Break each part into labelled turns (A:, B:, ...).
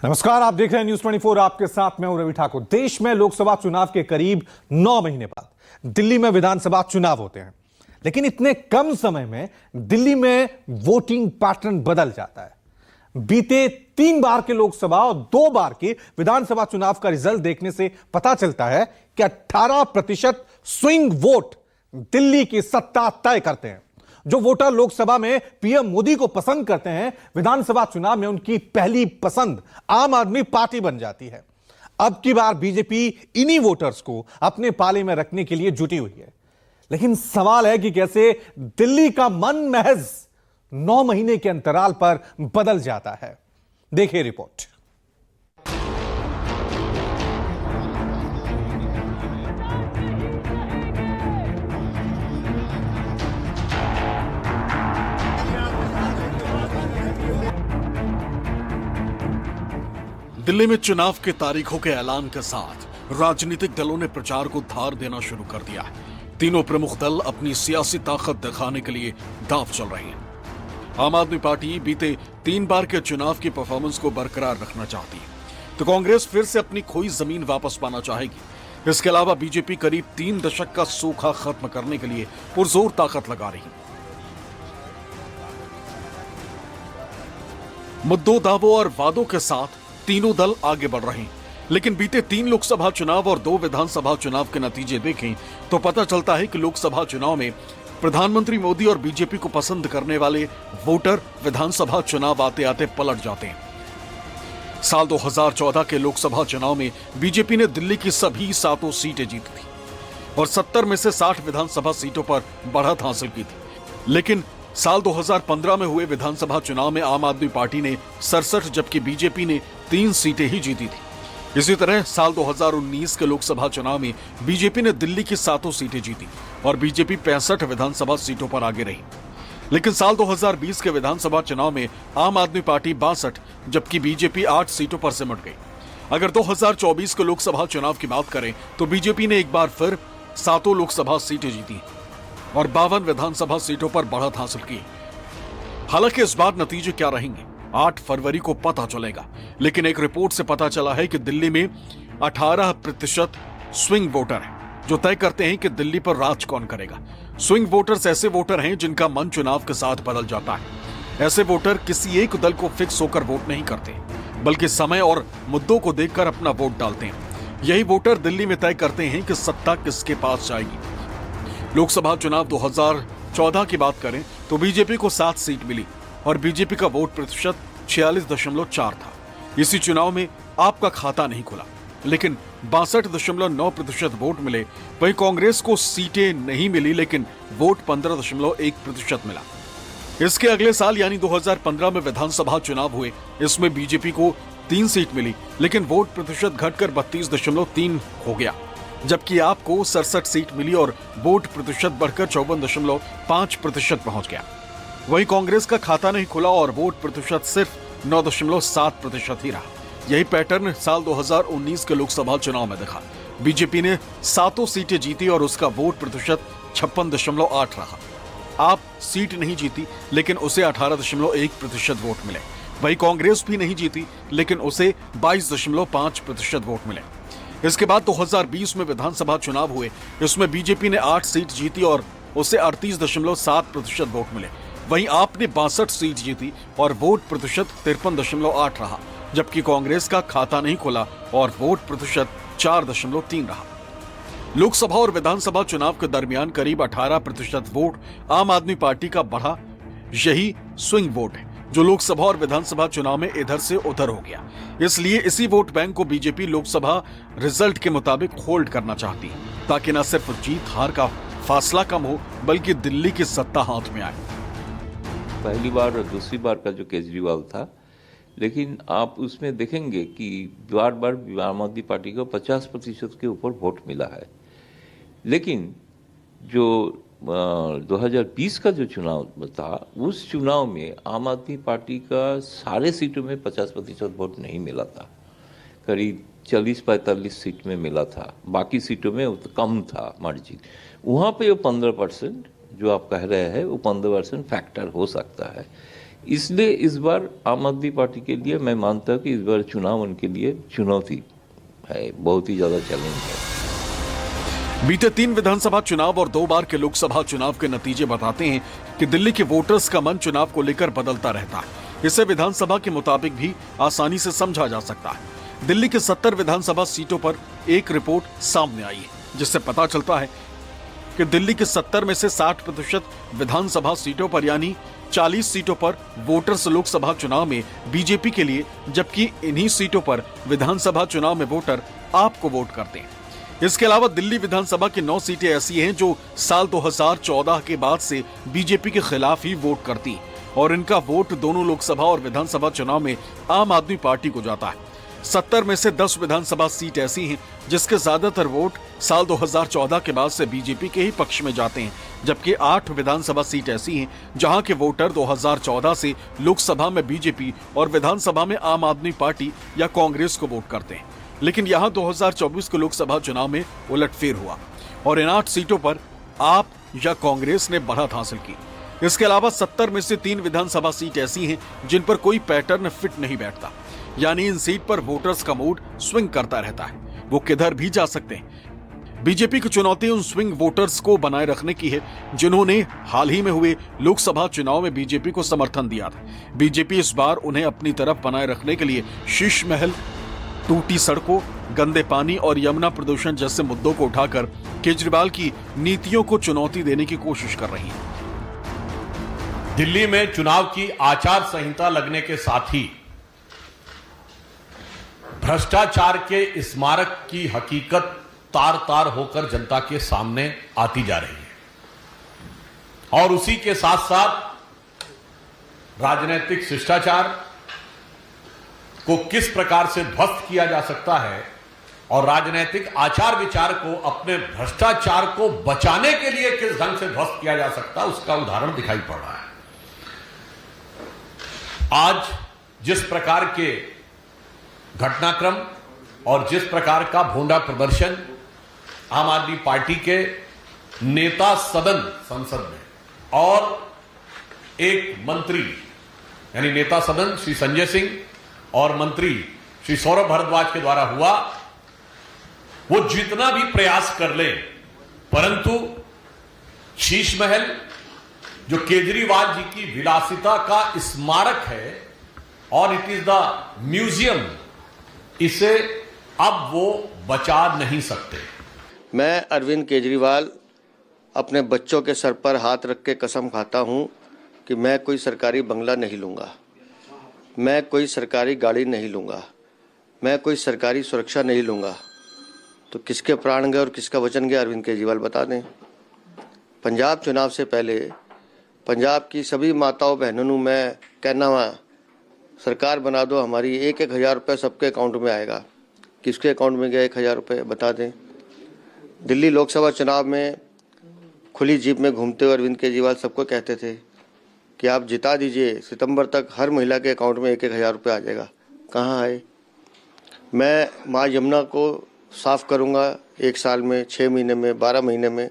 A: नमस्कार, आप देख रहे हैं न्यूज 24। आपके साथ मैं हूं रवि ठाकुर। देश में लोकसभा चुनाव के करीब 9 महीने बाद दिल्ली में विधानसभा चुनाव होते हैं, लेकिन इतने कम समय में दिल्ली में वोटिंग पैटर्न बदल जाता है। बीते 3 बार के लोकसभा और 2 बार के विधानसभा चुनाव का रिजल्ट देखने से पता चलता है कि 18% स्विंग वोट दिल्ली की सत्ता तय करते हैं। जो वोटर लोकसभा में पीएम मोदी को पसंद करते हैं, विधानसभा चुनाव में उनकी पहली पसंद आम आदमी पार्टी बन जाती है। अब की बार बीजेपी इन्हीं वोटर्स को अपने पाले में रखने के लिए जुटी हुई है, लेकिन सवाल है कि कैसे दिल्ली का मन महज 9 महीने के अंतराल पर बदल जाता है। देखिए रिपोर्ट।
B: दिल्ली में चुनाव के तारीखों के ऐलान के साथ राजनीतिक दलों ने प्रचार को धार देना शुरू कर दिया है। तीनों प्रमुख दल अपनी सियासी ताकत दिखाने के लिए दांव चल रहे हैं। आम आदमी पार्टी बीते 3 बार के चुनाव की परफॉर्मेंस को बरकरार रखना चाहती है, तो कांग्रेस फिर से अपनी खोई जमीन वापस पाना चाहेगी। इसके अलावा बीजेपी करीब 3 दशक का सूखा खत्म करने के लिए पुरजोर ताकत लगा रही है। मुद्दों, दावों और वादों के साथ तीनों दल आगे बढ़ रहे हैं, लेकिन बीते 3 लोकसभा चुनाव और 2 विधानसभा चुनाव के नतीजे देखें तो पता चलता है कि लोकसभा चुनाव में प्रधानमंत्री मोदी और बीजेपी को पसंद करने वाले वोटर विधानसभा चुनाव आते आते पलट जाते हैं। साल 2014 के लोकसभा चुनाव में बीजेपी ने दिल्ली की सभी 7 सीटें जीती थी और 70 में से 60 विधानसभा सीटों पर बढ़त हासिल की थी। लेकिन साल 2015 में हुए विधानसभा चुनाव में आम आदमी पार्टी ने 67 जबकि बीजेपी ने 3 सीटें ही जीती थी। इसी तरह साल 2019 के लोकसभा चुनाव में बीजेपी ने दिल्ली की 7 सीटें जीती और बीजेपी 65 विधानसभा सीटों पर आगे रही। लेकिन साल 2020 के विधानसभा चुनाव में आम आदमी पार्टी 62 जबकि बीजेपी 8 सीटों पर सिमट गई। अगर 2024 के लोकसभा चुनाव की बात करें तो बीजेपी ने एक बार फिर 7 लोकसभा सीटें जीती और 52 विधानसभा सीटों पर बढ़त हासिल की। हालांकि इस बार नतीजे क्या रहेंगे 8 फरवरी को पता चलेगा, लेकिन एक रिपोर्ट से पता चला है कि दिल्ली में 18% स्विंग वोटर हैं, जो तय करते हैं कि दिल्ली पर राज कौन करेगा। स्विंग वोटर्स ऐसे वोटर हैं जिनका मन चुनाव के साथ बदल जाता है। ऐसे वोटर किसी एक दल को फिक्स होकर वोट नहीं करते, बल्कि समय और मुद्दों को देखकर अपना वोट डालते हैं। यही वोटर दिल्ली में तय करते हैं कि सत्ता किसके पास जाएगी। लोकसभा चुनाव 2014 की बात करें तो बीजेपी को 7 सीट मिली और बीजेपी का वोट प्रतिशत 46.4 था। इसी चुनाव में आपका खाता नहीं खुला, लेकिन 62.9% वोट मिले। वहीं कांग्रेस को सीटें नहीं मिली, लेकिन वोट 15.1% मिला। इसके अगले साल यानी 2015 में विधानसभा चुनाव हुए, इसमें बीजेपी को 3 सीट मिली, लेकिन वोट प्रतिशत घटकर 32.3 हो गया, जबकि आपको 67 सीट मिली और वोट प्रतिशत बढ़कर 54.5% पहुंच गया। वहीं कांग्रेस का खाता नहीं खुला और वोट प्रतिशत सिर्फ 9.7% ही रहा। यही पैटर्न साल 2019 के लोकसभा चुनाव में दिखा। बीजेपी ने 7 सीटें जीती और उसका वोट प्रतिशत 56.8 रहा। आप सीट नहीं जीती, लेकिन उसे 18.1% वोट मिले। वहीं कांग्रेस भी नहीं जीती, लेकिन उसे 22.5% वोट मिले। इसके बाद 2020 में विधानसभा चुनाव हुए, इसमें बीजेपी ने 8 सीट जीती और उसे 38.7% वोट मिले। वहीं आपने 62 सीट जीती और वोट प्रतिशत 53.8 रहा, जबकि कांग्रेस का खाता नहीं खुला और वोट प्रतिशत 4.3 रहा। लोकसभा और विधानसभा चुनाव के दरमियान करीब 18% वोट आम आदमी पार्टी का बढ़ा। यही स्विंग वोट है जो लोकसभा और विधानसभा चुनाव में इधर से उधर हो गया। इसलिए इसी वोट बैंक को बीजेपी लोकसभा रिजल्ट के मुताबिक होल्ड करना चाहती है, ताकि न सिर्फ जीत हार का फासला कम हो, बल्कि दिल्ली की सत्ता हाथ में आए।
C: पहली बार और दूसरी बार का जो केजरीवाल था, लेकिन आप उसमें देखेंगे कि बार बार आम आदमी पार्टी को 50% के ऊपर वोट मिला है। लेकिन जो 2020 का जो चुनाव था, उस चुनाव में आम आदमी पार्टी का सारे सीटों में 50% वोट नहीं मिला था। करीब 40-45 सीट में मिला था, बाकी सीटों में कम था मार्जिन। वहाँ पे वो 15% जो आप कह रहे हैं, वो 15% फैक्टर हो सकता है इसलिए इस बार आम आदमी पार्टी के लिए मैं मानता हूं कि इस बार चुनाव उनके लिए चुनौती है, बहुत ही ज्यादा चैलेंज है।
B: बीते 3 विधानसभा चुनाव और 2 बार के लोकसभा चुनाव के नतीजे बताते हैं कि दिल्ली के वोटर्स का मन चुनाव को लेकर बदलता रहता है। इसे विधानसभा के मुताबिक भी आसानी से समझा जा सकता है। दिल्ली के 70 विधानसभा सीटों पर एक रिपोर्ट सामने आई है, जिससे पता चलता है कि दिल्ली के 70 में से 60% विधानसभा सीटों पर यानी 40 सीटों पर वोटर्स लोकसभा चुनाव में बीजेपी के लिए, जबकि इन्हीं सीटों पर विधानसभा चुनाव में वोटर आपको वोट करते हैं। इसके अलावा दिल्ली विधानसभा की 9 सीटें ऐसी हैं जो साल 2014 के बाद से बीजेपी के खिलाफ ही वोट करती और इनका वोट दोनों लोकसभा और विधानसभा चुनाव में आम आदमी पार्टी को जाता है। 70 में से 10 विधानसभा सीट ऐसी हैं जिसके ज्यादातर वोट साल 2014 के बाद से बीजेपी के ही पक्ष में जाते हैं, जबकि 8 विधानसभा सीट ऐसी हैं जहां के वोटर 2014 से लोकसभा में बीजेपी और विधानसभा में आम आदमी पार्टी या कांग्रेस को वोट करते हैं। लेकिन यहां 2024 के लोकसभा चुनाव में उलटफेर हुआ और इन 8 सीटों पर आप या कांग्रेस ने बढ़त हासिल की। इसके अलावा 70 में से 3 विधानसभा सीट ऐसी हैं जिन पर कोई पैटर्न फिट नहीं बैठता, यानी इन सीट पर वोटर्स का मूड स्विंग करता रहता है, वो किधर भी जा सकते हैं। बीजेपी की चुनौती उन स्विंग वोटर्स को बनाए रखने की है जिन्होंने हाल ही में हुए लोकसभा चुनाव में बीजेपी को समर्थन दिया था। बीजेपी इस बार उन्हें अपनी तरफ बनाए रखने के लिए शीश महल, टूटी सड़कों, गंदे पानी और यमुना प्रदूषण जैसे मुद्दों को उठाकर केजरीवाल की नीतियों को चुनौती देने की कोशिश कर रही है।
D: दिल्ली में चुनाव की आचार संहिता लगने के साथ ही भ्रष्टाचार के स्मारक की हकीकत तार तार होकर जनता के सामने आती जा रही है और उसी के साथ साथ राजनीतिक शिष्टाचार को किस प्रकार से ध्वस्त किया जा सकता है और राजनीतिक आचार विचार को अपने भ्रष्टाचार को बचाने के लिए किस ढंग से ध्वस्त किया जा सकता है, उसका उदाहरण दिखाई पड़ रहा है। आज जिस प्रकार के घटनाक्रम और जिस प्रकार का भोंडा प्रदर्शन आम आदमी पार्टी के नेता सदन संसद में और एक मंत्री यानी नेता सदन श्री संजय सिंह और मंत्री श्री सौरभ भारद्वाज के द्वारा हुआ, वो जितना भी प्रयास कर ले, परंतु शीश महल जो केजरीवाल जी की विलासिता का स्मारक है और इट इज द म्यूजियम, इसे अब वो बचा नहीं सकते।
E: मैं अरविंद केजरीवाल अपने बच्चों के सर पर हाथ रख के कसम खाता हूं कि मैं कोई सरकारी बंगला नहीं लूंगा, मैं कोई सरकारी गाड़ी नहीं लूंगा, मैं कोई सरकारी सुरक्षा नहीं लूंगा। तो किसके प्राण गए और किसका वचन गया, अरविंद केजरीवाल बता दें। पंजाब चुनाव से पहले पंजाब की सभी माताओं बहनों मैं कहना हुआ, सरकार बना दो हमारी, 1-1 हज़ार रुपये सबके अकाउंट में आएगा। किसके अकाउंट में गया 1 हज़ार रुपये, बता दें। दिल्ली लोकसभा चुनाव में खुली जीप में घूमते हुए अरविंद केजरीवाल सबको कहते थे कि आप जिता दीजिए, सितंबर तक हर महिला के अकाउंट में 1-1 हज़ार रुपये आ जाएगा। कहाँ आए? मैं माँ यमुना को साफ करूँगा 1 साल में, 6 महीने में, 12 महीने में,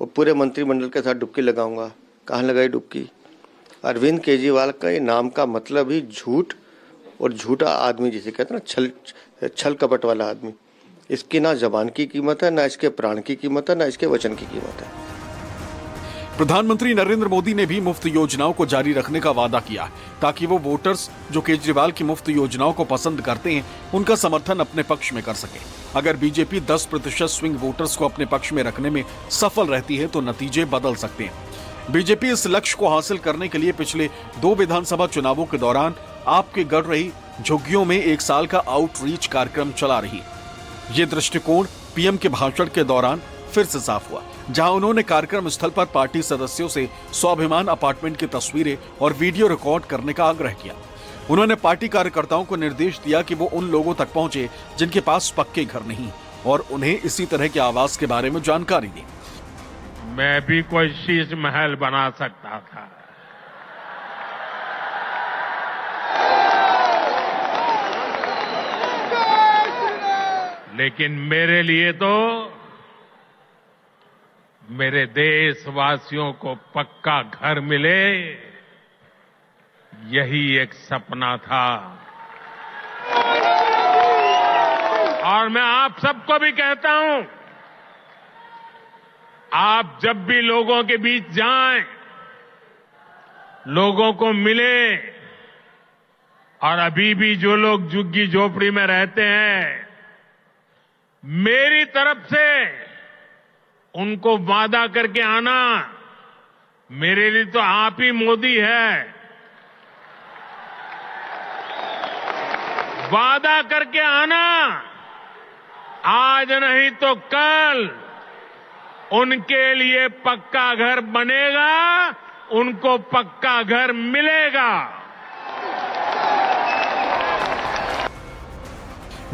E: और पूरे मंत्रिमंडल के साथ डुबकी लगाऊंगा। कहाँ लगाई डुबकी? अरविंद केजरीवाल का ये नाम का मतलब ही झूठ और झूठा आदमी, जिसे कहते हैं ना छल कपट वाला आदमी। इसकी ना जबान की कीमत है, ना इसके प्राण की कीमत है, ना इसके वचन की कीमत है।
B: प्रधानमंत्री नरेंद्र मोदी ने भी मुफ्त योजनाओं को जारी रखने का वादा किया ताकि वो वोटर्स जो केजरीवाल की मुफ्त योजनाओं को पसंद करते हैं उनका समर्थन अपने पक्ष में कर सके। अगर बीजेपी 10% स्विंग वोटर्स को अपने पक्ष में रखने में सफल रहती है तो नतीजे बदल सकते हैं। बीजेपी इस लक्ष्य को हासिल करने के लिए पिछले 2 विधानसभा चुनावों के दौरान आपके गढ़ रही झुग्गियों में 1 साल का आउटरीच कार्यक्रम चला रही। ये दृष्टिकोण पीएम के भाषण के दौरान फिर से साफ हुआ, जहां उन्होंने कार्यक्रम स्थल पर पार्टी सदस्यों से स्वाभिमान अपार्टमेंट की तस्वीरें और वीडियो रिकॉर्ड करने का आग्रह किया। उन्होंने पार्टी कार्यकर्ताओं को निर्देश दिया कि वो उन लोगों तक पहुंचे जिनके पास पक्के घर नहीं और उन्हें इसी तरह के आवास के बारे में जानकारी दी।
F: मैं भी कोई शीश महल बना सकता था, लेकिन मेरे लिए तो मेरे देशवासियों को पक्का घर मिले, यही एक सपना था। और मैं आप सबको भी कहता हूं, आप जब भी लोगों के बीच जाएं, लोगों को मिले, और अभी भी जो लोग झुग्गी झोपड़ी में रहते हैं, मेरी तरफ से उनको वादा करके आना, मेरे लिए तो आप ही मोदी है। वादा करके आना, आज नहीं तो कल उनके लिए पक्का घर बनेगा, उनको पक्का घर मिलेगा।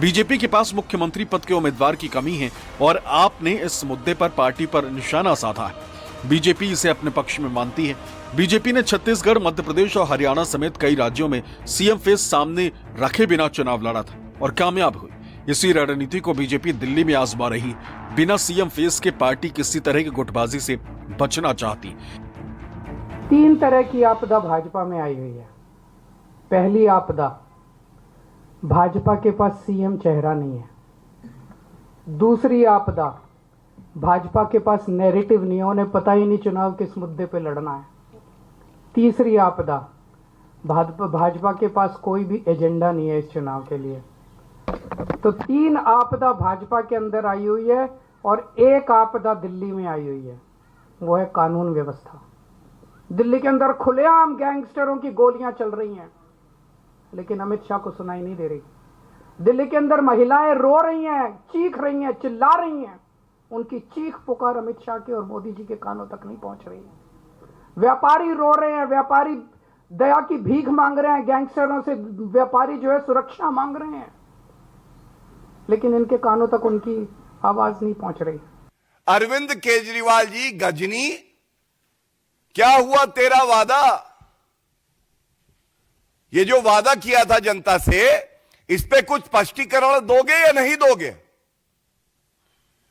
B: बीजेपी के पास मुख्यमंत्री पद के उम्मीदवार की कमी है और आपने इस मुद्दे पर पार्टी पर निशाना साधा है। बीजेपी इसे अपने पक्ष में मानती है। बीजेपी ने छत्तीसगढ़, मध्य प्रदेश और हरियाणा समेत कई राज्यों में सीएम फेस सामने रखे बिना चुनाव लड़ा था और कामयाब हुई। इसी रणनीति को बीजेपी दिल्ली में आजमा रही। बिना सीएम फेस के पार्टी किसी तरह की गुटबाजी से बचना चाहती।
G: 3 तरह की आपदा भाजपा में आई हुई है। पहली आपदा, भाजपा के पास सीएम चेहरा नहीं है। दूसरी आपदा, भाजपा के पास नैरेटिव नहीं है, उन्हें पता ही नहीं चुनाव किस मुद्दे पे लड़ना है। तीसरी आपदा, भाजपा के पास कोई भी एजेंडा नहीं है इस चुनाव के लिए। तो 3 आपदा भाजपा के अंदर आई हुई है और एक आपदा दिल्ली में आई हुई है, वो है कानून व्यवस्था। दिल्ली के अंदर खुलेआम गैंगस्टरों की गोलियां चल रही हैं, लेकिन अमित शाह को सुनाई नहीं दे रही। दिल्ली के अंदर महिलाएं रो रही हैं, चीख रही हैं, चिल्ला रही हैं, उनकी चीख पुकार अमित शाह के और मोदी जी के कानों तक नहीं पहुंच रही है। व्यापारी रो रहे हैं, व्यापारी दया की भीख मांग रहे हैं, गैंगस्टरों से व्यापारी जो है सुरक्षा मांग रहे हैं, लेकिन इनके कानों तक उनकी आवाज नहीं पहुंच रही।
H: अरविंद केजरीवाल जी, गजनी, क्या हुआ तेरा वादा? ये जो वादा किया था जनता से, इस पे कुछ स्पष्टीकरण दोगे या नहीं दोगे?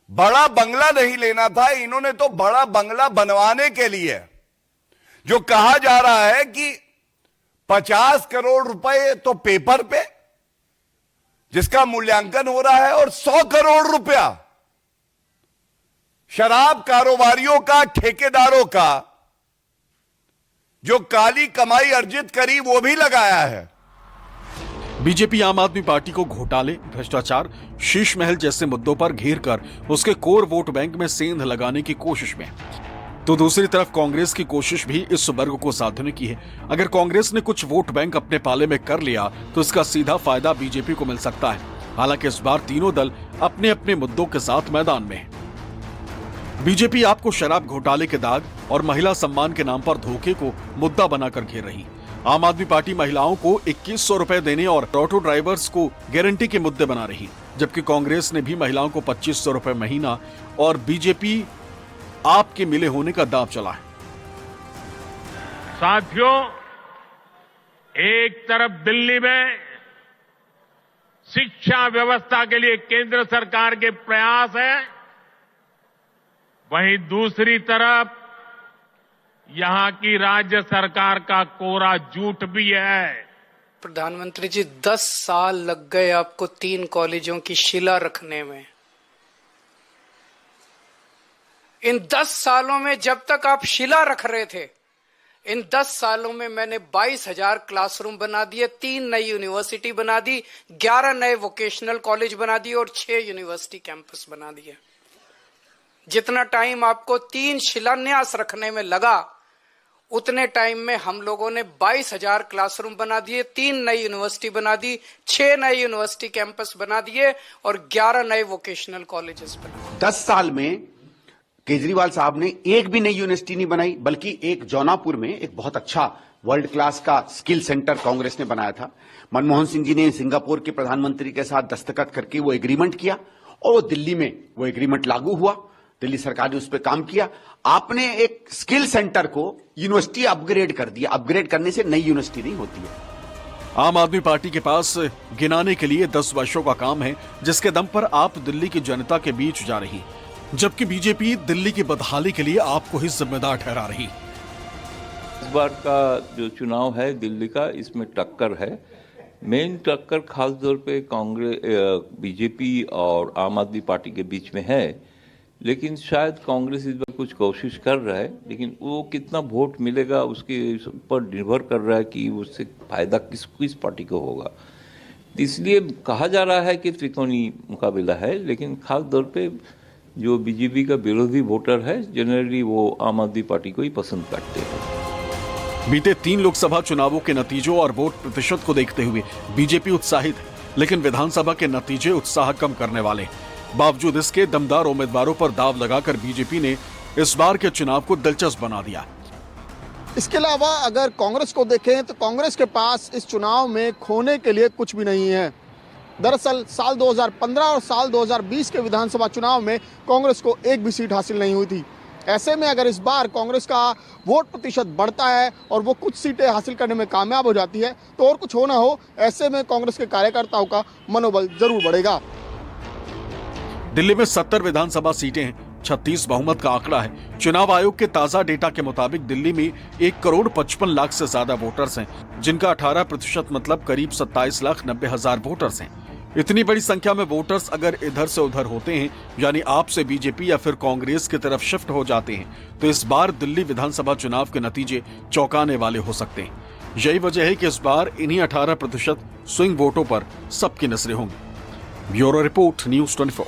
H: बड़ा बंगला नहीं लेना था, इन्होंने तो बड़ा बंगला बनवाने के लिए, जो कहा जा रहा है कि 50 करोड़ रुपए तो पेपर पे जिसका मूल्यांकन हो रहा है, और 100 करोड़ रुपया शराब कारोबारियों का, ठेकेदारों का जो काली कमाई अर्जित करी, वो भी लगाया है।
B: बीजेपी आम आदमी पार्टी को घोटाले, भ्रष्टाचार, शीश महल जैसे मुद्दों पर घेर कर उसके कोर वोट बैंक में सेंध लगाने की कोशिश में, तो दूसरी तरफ कांग्रेस की कोशिश भी इस वर्ग को साधने की है। अगर कांग्रेस ने कुछ वोट बैंक अपने पाले में कर लिया तो इसका सीधा फायदा बीजेपी को मिल सकता है। हालांकि इस बार तीनों दल अपने अपने मुद्दों के साथ मैदान में है। बीजेपी आपको शराब घोटाले के दाग और महिला सम्मान के नाम पर धोखे को मुद्दा बनाकर घेर रही। आम आदमी पार्टी महिलाओं को 2100 रुपए देने और ऑटो ड्राइवर्स को गारंटी के मुद्दे बना रही, जबकि कांग्रेस ने भी महिलाओं को 2500 रुपए महीना और बीजेपी आपके मिले होने का दांव चला है।
F: साथियों, एक तरफ दिल्ली में शिक्षा व्यवस्था के लिए केंद्र सरकार के प्रयास है, वहीं दूसरी तरफ यहां की राज्य सरकार का कोरा झूठ भी है।
G: प्रधानमंत्री जी, 10 साल लग गए आपको 3 कॉलेजों की शिला रखने में। इन 10 सालों में जब तक आप शिला रख रहे थे, इन 10 सालों में मैंने 22,000 क्लासरूम बना दिए, 3 नई यूनिवर्सिटी बना दी, 11 नए वोकेशनल कॉलेज बना दिए और 6 यूनिवर्सिटी कैंपस बना दिए। जितना टाइम आपको 3 शिलान्यास रखने में लगा, उतने टाइम में हम लोगों ने 22,000 क्लासरूम बना दिए, 3 नई यूनिवर्सिटी बना दी, 6 नए यूनिवर्सिटी कैंपस बना दिए और 11 नए वोकेशनल कॉलेजेस बना दिए।
I: 10 साल में केजरीवाल साहब ने एक भी नई यूनिवर्सिटी नहीं बनाई, बल्कि एक जौनापुर में एक बहुत अच्छा वर्ल्ड क्लास का स्किल सेंटर कांग्रेस ने बनाया था। मनमोहन सिंह जी ने सिंगापुर के प्रधानमंत्री के साथ दस्तखत करके वो एग्रीमेंट किया और वो दिल्ली में वो एग्रीमेंट लागू हुआ। दिल्ली सरकार ने उस पर काम किया। आपने एक स्किल सेंटर को यूनिवर्सिटी अपग्रेड कर दिया। अपग्रेड करने से नई यूनिवर्सिटी नहीं होती है।
B: आम आदमी पार्टी के पास गिनाने के लिए 10 वर्षों का काम है, जिसके दम पर आप दिल्ली की जनता के बीच जा रही, जबकि बीजेपी दिल्ली की बदहाली के लिए आपको ही जिम्मेदार ठहरा रही।
C: इस बार का जो चुनाव है दिल्ली का, इसमें टक्कर है। मेन टक्कर खास तौर पे कांग्रेस, बीजेपी और आम आदमी पार्टी के बीच में है, लेकिन शायद कांग्रेस इस बार कुछ कोशिश कर रहा है, लेकिन वो कितना वोट मिलेगा उसके ऊपर निर्भर कर रहा है कि उससे फायदा किस पार्टी को होगा। इसलिए कहा जा रहा है कि त्रिकोणीय मुकाबला है, लेकिन खास तौर पे जो बीजेपी का विरोधी वोटर है जनरली वो आम आदमी पार्टी को ही पसंद करते हैं।
B: बीते 3 लोकसभा चुनावों के नतीजों और वोट प्रतिशत को देखते हुए बीजेपी उत्साहित है, लेकिन विधानसभा के नतीजे उत्साह कम करने वाले हैं। बावजूद इसके दमदार उम्मीदवारों पर दाव लगाकर बीजेपी ने इस बार के चुनाव को दिलचस्प बना दिया।
J: इसके अलावा अगर कांग्रेस को देखें तो कांग्रेस के पास इस चुनाव में खोने के लिए कुछ भी नहीं है। दरअसल साल 2015 और साल 2020 के विधानसभा चुनाव में कांग्रेस को एक भी सीट हासिल नहीं हुई थी। ऐसे में अगर इस बार कांग्रेस का वोट प्रतिशत बढ़ता है और वो कुछ सीटें हासिल करने में कामयाब हो जाती है तो और कुछ हो ना हो, ऐसे में कांग्रेस के कार्यकर्ताओं का मनोबल जरूर बढ़ेगा।
B: दिल्ली में 70 विधानसभा सीटें हैं, 36 बहुमत का आंकड़ा है। चुनाव आयोग के ताजा डेटा के मुताबिक दिल्ली में 1,55,00,000 से ज्यादा वोटर्स हैं, जिनका 18% मतलब करीब 27,90,000 वोटर्स हैं। इतनी बड़ी संख्या में वोटर्स अगर इधर से उधर होते हैं, यानी आप से बीजेपी या फिर कांग्रेस की तरफ शिफ्ट हो जाते हैं, तो इस बार दिल्ली विधानसभा चुनाव के नतीजे चौंकाने वाले हो सकते हैं। यही वजह है कि इस बार इन्हीं 18% स्विंग वोटों पर सबकी नजरें होंगी। Bureau report, news 24।